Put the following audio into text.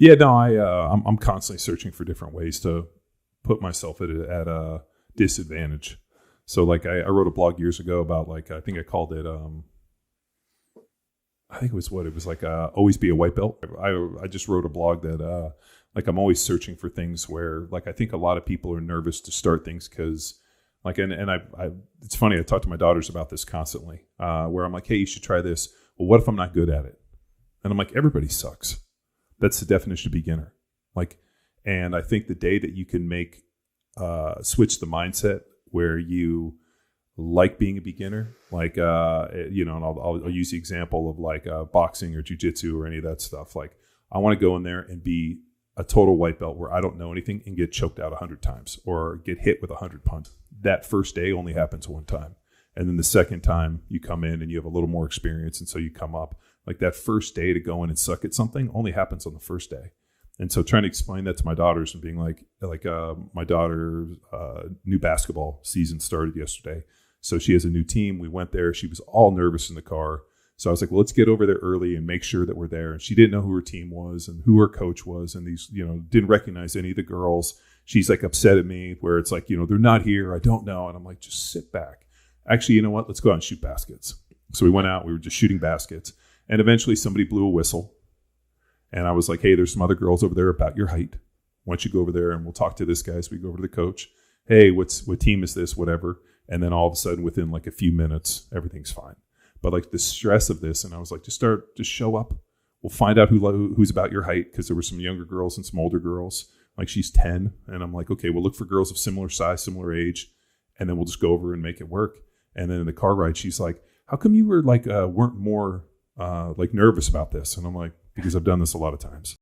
Yeah, no, I'm constantly searching for different ways to put myself at a disadvantage. So like I wrote a blog years ago about like, I think I called it, I think it was like always be a white belt. I just wrote a blog that like I'm always searching for things where like I think a lot of people are nervous to start things because like and I it's funny, I talk to my daughters about this constantly where I'm like, hey, you should try this. Well, what if I'm not good at it? And I'm like, everybody sucks. That's the definition of beginner. Like, and I think the day that you can make switch the mindset where you like being a beginner, like you know, and I'll use the example of like boxing or jiu-jitsu or any of that stuff. Like I want to go in there and be a total white belt where I don't know anything and get choked out 100 times or get hit with 100 punches. That first day only happens one time. And then the second time you come in and you have a little more experience and so you come up. Like that first day to go in and suck at something only happens on the first day. And so trying to explain that to my daughters and being like my daughter's new basketball season started yesterday. So she has a new team. We went there. She was all nervous in the car. So I was like, well, let's get over there early and make sure that we're there. And she didn't know who her team was and who her coach was. And these, you know, didn't recognize any of the girls. She's like upset at me where it's like, you know, they're not here. I don't know. And I'm like, just sit back. Actually, you know what? Let's go out and shoot baskets. So we went out. We were just shooting baskets. And eventually somebody blew a whistle. And I was like, hey, there's some other girls over there about your height. Why don't you go over there and we'll talk to this guy. So we go over to the coach. Hey, what team is this? Whatever. And then all of a sudden, within like a few minutes, everything's fine. But like the stress of this, and I was like, just show up. We'll find out who's about your height, because there were some younger girls and some older girls. Like she's 10. And I'm like, okay, we'll look for girls of similar size, similar age. And then we'll just go over and make it work. And then in the car ride, she's like, how come you were like, weren't more like nervous about this? And I'm like, because I've done this a lot of times.